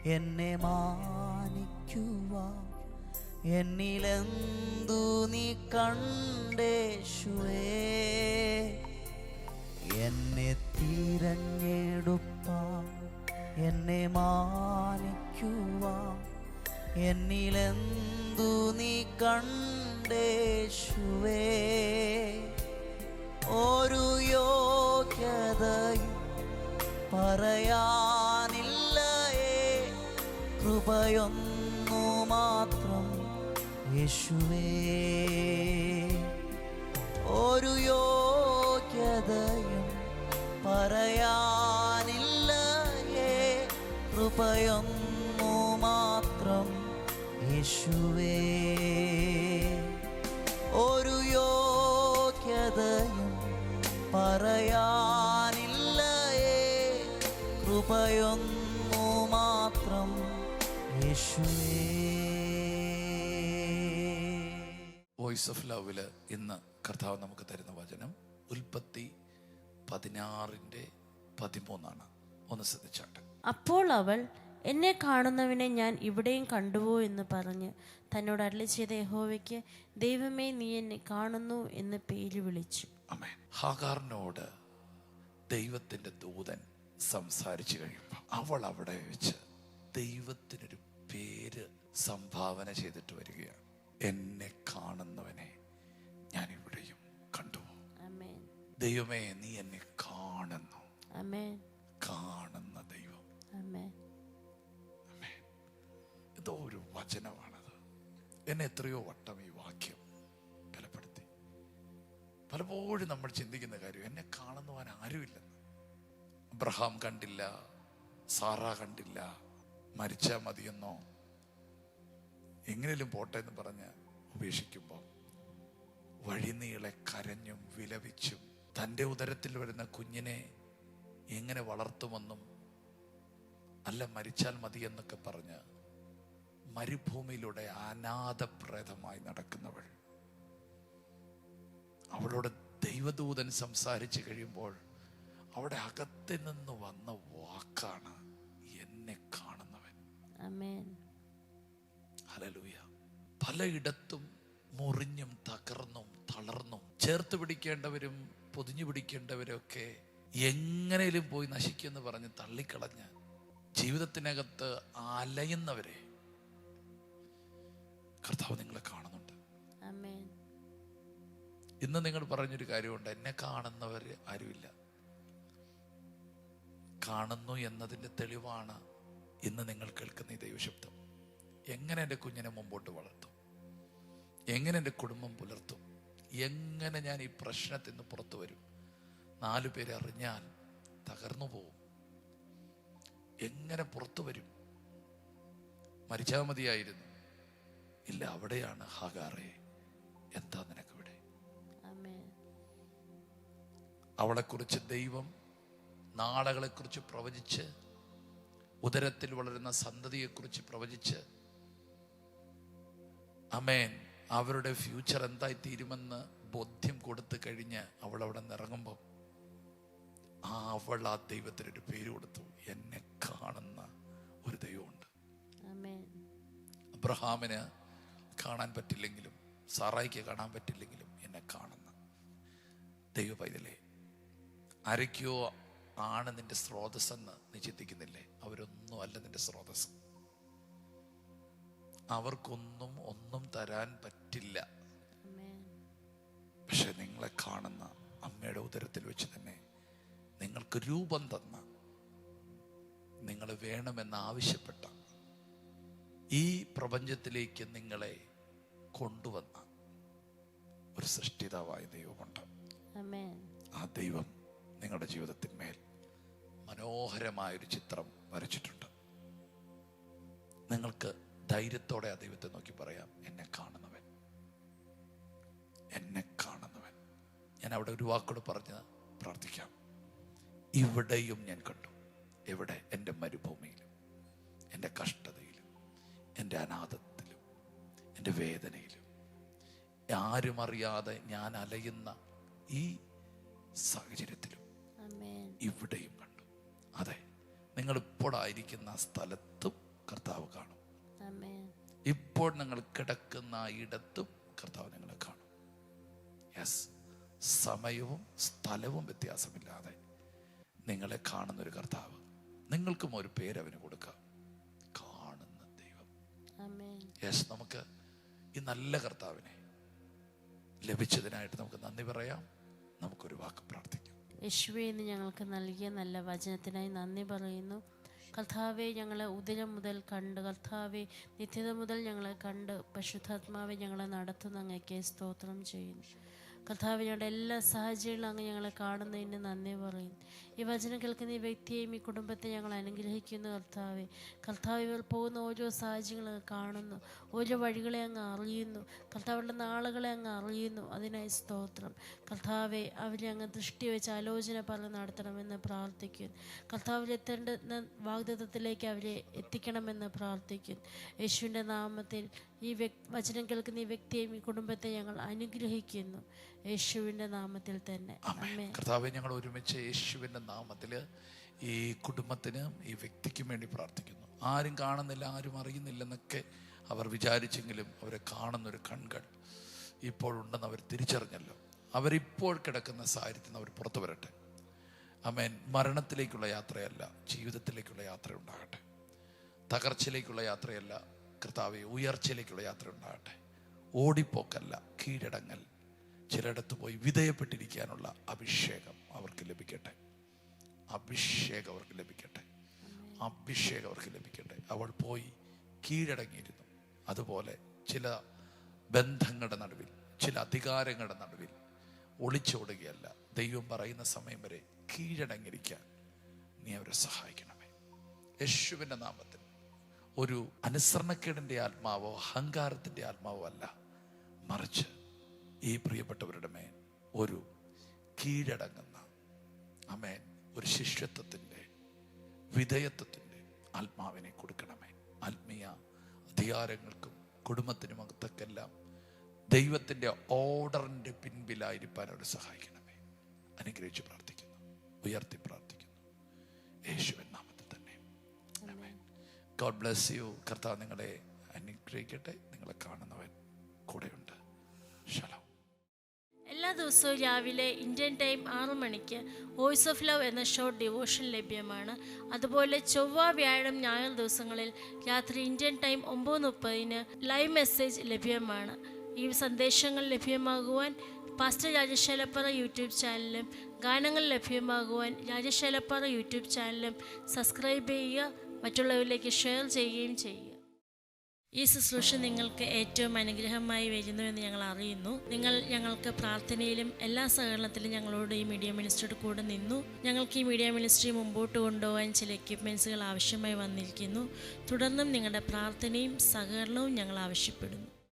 എന്നെ മാനിക്കുവാൻ എന്നിലെന്തു നീ കണ്ടേശുവേ. എന്നെ തിരഞ്ഞെടുപ്പാൻ എന്നെ മാനിക്കുവാൻ എന്നിലെന്തു നീ കണ്ടേശുവേ. ഒരു യോഗ്യതയും പറയാനില്ലയേ, കൃപയൊന്നു മാത്രം യേശുവേ. ഒരു യോഗ്യതയും പറയാനില്ലയേ, കൃപയൊന്നു മാത്രം യേശുവേ. ഒരു യോഗ്യതയും പറയാനില്ലയേ, കൃപയൊന്നു മാത്രം യേശുവേ. വോയിസ് ഓഫ് ലവില് ഇന്ന് കർത്താവ് നമുക്ക് തരുന്ന വചനം ഉൽപ്പത്തി 16:13. ഒന്ന് ശ്രദ്ധിച്ചാട്ടെ. അപ്പോൾ അവൾ, എന്നെ കാണുന്നവനെ ഞാൻ ഇവിടെയും കണ്ടുവോ എന്ന് പറഞ്ഞ് തന്നോട് അരുളി ചെയ്ത യഹോവയ്ക്ക്, ദൈവമേ, നീ എന്നെ കാണുന്നു എന്ന് പേര് വിളിച്ചു. ആമേൻ. ഹാഗാറിനോട് ദൈവത്തിന്റെ ദൂതൻ സംസാരിച്ചു കഴിയുമ്പോൾ അവൾ അവിടെ വെച്ച് ദൈവത്തിനൊരു പേര് സംഭാവന ചെയ്തിട്ട് വരികയാണ്. എന്നെ കാണുന്നവനെ ഞാൻ ഇവിടെയും കണ്ടു. ദൈവമേ, നീ എന്നെ കാണുന്നു. കാണുന്ന ദൈവം. എന്തോ ഒരു വചനമാണത്. എന്നെ എത്രയോ വട്ടം ഈ വാക്യം ബലപ്പെടുത്തി. പലപ്പോഴും നമ്മൾ ചിന്തിക്കുന്ന കാര്യം, എന്നെ കാണുന്നവൻ ആരുമില്ലെന്ന്. അബ്രഹാം കണ്ടില്ല, സാറ കണ്ടില്ല, മരിച്ചാൽ മതിയെന്നോ എങ്ങനെയും പോട്ടെ എന്ന് പറഞ്ഞ് ഉപേക്ഷിക്കുമ്പോൾ വഴിനീളെ കരഞ്ഞും വിലപിച്ചും തൻ്റെ ഉദരത്തിൽ വരുന്ന കുഞ്ഞിനെ എങ്ങനെ വളർത്തുമെന്നും അല്ല മരിച്ചാൽ മതിയെന്നൊക്കെ പറഞ്ഞ് മരുഭൂമിയിലൂടെ അനാഥപ്രേതമായി നടക്കുന്നവൾ, അവളോട് ദൈവദൂതൻ സംസാരിച്ചു കഴിയുമ്പോൾ അവിടെ അകത്ത് നിന്ന് വന്ന വാക്കാണ് എന്നെ കാണുന്നവൻ. ഹല്ലേലൂയ. പലയിടത്തും മുറിഞ്ഞും തകർന്നും തളർന്നും ചേർത്ത് പിടിക്കേണ്ടവരും പൊതിഞ്ഞു പിടിക്കേണ്ടവരും ഒക്കെ എങ്ങനെയും പോയി നശിക്കുമെന്ന് പറഞ്ഞ് തള്ളിക്കളഞ്ഞ് ജീവിതത്തിനകത്ത് അലയുന്നവരെ കർത്താവ് നിങ്ങളെ കാണുന്നുണ്ട്. ഇന്ന് നിങ്ങൾ പറഞ്ഞൊരു കാര്യമുണ്ട്, എന്നെ കാണുന്നവർ ആരുമില്ല. കാണുന്നു എന്നതിൻ്റെ തെളിവാണ് ഇന്ന് നിങ്ങൾ കേൾക്കുന്ന ഈ ദൈവശബ്ദം. എങ്ങനെ എൻ്റെ കുഞ്ഞിനെ മുമ്പോട്ട് വളർത്തും, എങ്ങനെ എൻ്റെ കുടുംബം പുലർത്തും, എങ്ങനെ ഞാൻ ഈ പ്രശ്നത്തിൽ നിന്ന് പുറത്തു വരും, 4 പേര് അറിഞ്ഞാൽ തകർന്നു പോവും, എങ്ങനെ പുറത്തു വരും, മരിച്ചാൽ മതിയായിരുന്നു. ഇല്ല, അവിടെയാണ് ഹാഗാറേ, എന്താ നിനക്കിവിടെ? അവളെക്കുറിച്ച് ദൈവം നാളുകളെക്കുറിച്ച് പ്രവചിച്ച്, ഉദരത്തിൽ വളരുന്ന സന്തതിയെക്കുറിച്ച് പ്രവചിച്ച്, ആമേൻ, അവരുടെ ഫ്യൂച്ചർ എന്തായി തീരുമെന്ന് ബോധ്യം കൊടുത്തു കഴിഞ്ഞ് അവൾ അവിടെ നിറങ്ങുമ്പോൾ അവൾ ആ ദൈവത്തിനൊരു പേര് കൊടുത്തു, എന്നെ കാണുന്ന ഒരു ദൈവമുണ്ട്. അബ്രഹാമിന് കാണാൻ പറ്റില്ലെങ്കിലും സാറായിക്ക് കാണാൻ പറ്റില്ലെങ്കിലും എന്നെ കാണുന്ന ദൈവ പൈതലേ, ആരൊക്കെയോ ആണ് നിന്റെ സ്രോതസ്സെന്ന് നീ ചിന്തിക്കുന്നില്ലേ? അവരൊന്നും അല്ല നിന്റെ സ്രോതസ്. അവർക്കൊന്നും തരാൻ പറ്റില്ല. പക്ഷെ നിങ്ങളെ കാണുന്ന അമ്മയുടെ ഉദരത്തിൽ വെച്ച് തന്നെ നിങ്ങൾക്ക് രൂപം തന്ന, നിങ്ങൾ വേണമെന്ന് ആവശ്യപ്പെട്ട, ഈ പ്രപഞ്ചത്തിലേക്ക് നിങ്ങളെ കൊണ്ടുവന്ന ഒരു സൃഷ്ടിതാവായ ദൈവമുണ്ട്. ആ ദൈവം നിങ്ങളുടെ ജീവിതത്തിന്മേൽ മനോഹരമായൊരു ചിത്രം വരച്ചിട്ടുണ്ട്. നിങ്ങൾക്ക് ധൈര്യത്തോടെ ആ ദൈവത്തെ നോക്കി പറയാം, എന്നെ കാണുന്നവൻ, എന്നെ കാണുന്നവൻ. ഞാൻ അവിടെ ഒരു വാക്കോട് പറഞ്ഞ് പ്രാർത്ഥിക്കാം. ഇവിടെയും ഞാൻ കണ്ടു. എവിടെ? എൻ്റെ മരുഭൂമിയിലും, എൻ്റെ കഷ്ടതയിലും, എൻ്റെ അനാഥത്തിലും, എൻ്റെ വേദനയിലും, ആരും അറിയാതെ ഞാൻ അലയുന്ന ഈ സാഹചര്യത്തിലും ഇവിടെയും കണ്ടു. അതെ, നിങ്ങൾ ഇപ്പോഴായിരിക്കുന്ന സ്ഥലത്തും കർത്താവ് കാണും. ആമേൻ. ഇപ്പോൾ നിങ്ങൾ കിടക്കുന്ന ഇടത്തും കർത്താവ് നിങ്ങളെ കാണും. യെസ്, സമയവും സ്ഥലവും വ്യത്യാസമില്ലാതെ നിങ്ങളെ കാണുന്നൊരു കർത്താവ്. നിങ്ങൾക്കും ഒരു പേര് അവന് കൊടുക്കാം, കാണുന്ന ദൈവം. ആമേൻ. യെസ്, നമുക്ക് ഈ നല്ല കർത്താവിനെ ലഭിച്ചതിനായിട്ട് നമുക്ക് നന്ദി പറയാം. നമുക്കൊരു വാക്ക് പ്രാർത്ഥിക്കാം. യേശുവേ, ഇന്ന് ഞങ്ങൾക്ക് നൽകിയ നല്ല വചനത്തിനായി നന്ദി പറയുന്നു. കർത്താവെ, ഞങ്ങളെ ഉദയം മുതൽ കണ്ട്, കർത്താവെ നിത്യത മുതൽ ഞങ്ങളെ കണ്ട്, പരിശുദ്ധാത്മാവെ ഞങ്ങളെ നടത്തുന്ന അങ്ങേക്ക് സ്തോത്രം ചെയ്യുന്നു. കർത്താവ്, ഞങ്ങളുടെ എല്ലാ സാഹചര്യങ്ങളും അങ്ങ് ഞങ്ങളെ കാണുന്നതിന് നന്ദി പറയുന്നു. ഈ വചനം കേൾക്കുന്ന ഈ വ്യക്തിയെയും ഈ കുടുംബത്തെ ഞങ്ങൾ അനുഗ്രഹിക്കുന്നു. കർത്താവെ, കർത്താവ് ഇവർ പോകുന്ന ഓരോ സാഹചര്യങ്ങളും അങ്ങ് കാണുന്നു, ഓരോ വഴികളെ അങ്ങ് അറിയുന്നു, കർത്താവുടെ നാളുകളെ അങ്ങ് അറിയുന്നു. അതിനായി സ്തോത്രം. കർത്താവെ, അവരെ അങ്ങ് ദൃഷ്ടി വെച്ച് ആലോചന പറഞ്ഞ് നടത്തണമെന്ന് പ്രാർത്ഥിക്കുന്നു. കർത്താവിലെത്തേണ്ട വാഗ്ദത്തത്തിലേക്ക് അവരെ എത്തിക്കണമെന്ന് പ്രാർത്ഥിക്കുന്നു. യേശുവിൻ്റെ നാമത്തിൽ ഈ വചനം കേൾക്കുന്ന ഈ വ്യക്തിയെയും ഈ കുടുംബത്തെ ഞങ്ങൾ അനുഗ്രഹിക്കുന്നു, യേശുവിൻ്റെ നാമത്തിൽ തന്നെ. കർത്താവെ, ഞങ്ങൾ ഒരുമിച്ച് യേശുവിൻ്റെ നാമത്തിൽ ഈ കുടുംബത്തിനും ഈ വ്യക്തിക്കും വേണ്ടി പ്രാർത്ഥിക്കുന്നു. ആരും കാണുന്നില്ല, ആരും അറിയുന്നില്ലെന്നൊക്കെ അവർ വിചാരിച്ചെങ്കിലും അവരെ കാണുന്നൊരു കൺകൾ ഇപ്പോഴുണ്ടെന്ന് അവർ തിരിച്ചറിഞ്ഞല്ലോ. അവരിപ്പോൾ കിടക്കുന്ന സാഹചര്യത്തിൽ നിന്ന് അവർ പുറത്തു വരട്ടെ. ആമേൻ. മരണത്തിലേക്കുള്ള യാത്രയല്ല, ജീവിതത്തിലേക്കുള്ള യാത്ര ഉണ്ടാകട്ടെ. തകർച്ചയിലേക്കുള്ള യാത്രയല്ല കർത്താവെ, ഉയർച്ചയിലേക്കുള്ള യാത്ര ഉണ്ടാകട്ടെ. ഓടിപ്പോക്കല്ല, കീഴടങ്ങൽ. ചിലയിടത്ത് പോയി വിധേയപ്പെട്ടിരിക്കാനുള്ള അഭിഷേകം അവർക്ക് ലഭിക്കട്ടെ. അഭിഷേകം അവർക്ക് ലഭിക്കട്ടെ. അഭിഷേകം അവർക്ക് ലഭിക്കട്ടെ. അവൾ പോയി കീഴടങ്ങിയിരുന്നു. അതുപോലെ ചില ബന്ധങ്ങളുടെ നടുവിൽ, ചില അധികാരങ്ങളുടെ നടുവിൽ ഒളിച്ചോടുകയല്ല, ദൈവം പറയുന്ന സമയം വരെ കീഴടങ്ങിയിരിക്കാൻ നീ അവരെ സഹായിക്കണമേ. യേശുവിൻ്റെ നാമത്തിൽ ഒരു അനുസരണക്കേടിൻ്റെ ആത്മാവോ അഹങ്കാരത്തിൻ്റെ ആത്മാവോ അല്ല, മറിച്ച് ഈ പ്രിയപ്പെട്ടവരുടെ മേൽ ഒരു കീഴടങ്ങുന്ന, ആമേൻ, ഒരു ശിഷ്യത്വത്തിൻ്റെ, വിധേയത്വത്തിൻ്റെ ആത്മാവിനെ കൊടുക്കണമേ. ആത്മീയ അധികാരങ്ങൾക്കും കുടുംബത്തിനുമകത്തൊക്കെല്ലാം ദൈവത്തിൻ്റെ ഓർഡറിൻ്റെ പിൻപിലായിരിക്കാൻ അവരെ സഹായിക്കണമേ. അനുഗ്രഹിച്ച് പ്രാർത്ഥിക്കുന്നു, ഉയർത്തി പ്രാർത്ഥിക്കുന്നു, യേശുവിൻ നാമത്തിൽ തന്നെ. ആമേൻ. God bless you. കർത്താവ് നിങ്ങളെ അനുഗ്രഹിക്കട്ടെ. നിങ്ങളെ കാണുന്നവൻ കൂടെയുണ്ട്. ശലോം. എല്ലാ ദിവസവും രാവിലെ ഇന്ത്യൻ ടൈം 6 മണിക്ക് വോയിസ് ഓഫ് ലവ് എന്ന ഷോർട്ട് ഡിവോഷൻ ലഭ്യമാണ്. അതുപോലെ ചൊവ്വ, വ്യാഴം, ഞായർ ദിവസങ്ങളിൽ രാത്രി ഇന്ത്യൻ ടൈം 9:30 ലൈവ് മെസ്സേജ് ലഭ്യമാണ്. ഈ സന്ദേശങ്ങൾ ലഭ്യമാകുവാൻ പാസ്റ്റർ രാജേഷ് ഏലപ്പാറ യൂട്യൂബ് ചാനലും, ഗാനങ്ങൾ ലഭ്യമാകുവാൻ രാജേഷ് ഏലപ്പാറ യൂട്യൂബ് ചാനലും സബ്സ്ക്രൈബ് ചെയ്യുക, മറ്റുള്ളവരിലേക്ക് ഷെയർ ചെയ്യുകയും ചെയ്യുക. ഈ ശുശ്രൂഷ നിങ്ങൾക്ക് ഏറ്റവും അനുഗ്രഹമായി വരുന്നുവെന്ന് ഞങ്ങൾ അറിയുന്നു. നിങ്ങൾ ഞങ്ങൾക്ക് പ്രാർത്ഥനയിലും എല്ലാ സഹകരണത്തിലും ഞങ്ങളോട് ഈ മീഡിയ മിനിസ്ട്രിയുടെ കൂടെ നിന്നു. ഞങ്ങൾക്ക് ഈ മീഡിയ മിനിസ്ട്രി മുമ്പോട്ട് കൊണ്ടുപോകാൻ ചില എക്യുപ്മെൻറ്റ്സുകൾ ആവശ്യമായി വന്നിരിക്കുന്നു. തുടർന്നും നിങ്ങളുടെ പ്രാർത്ഥനയും സഹകരണവും ഞങ്ങൾ ആവശ്യപ്പെടുന്നു.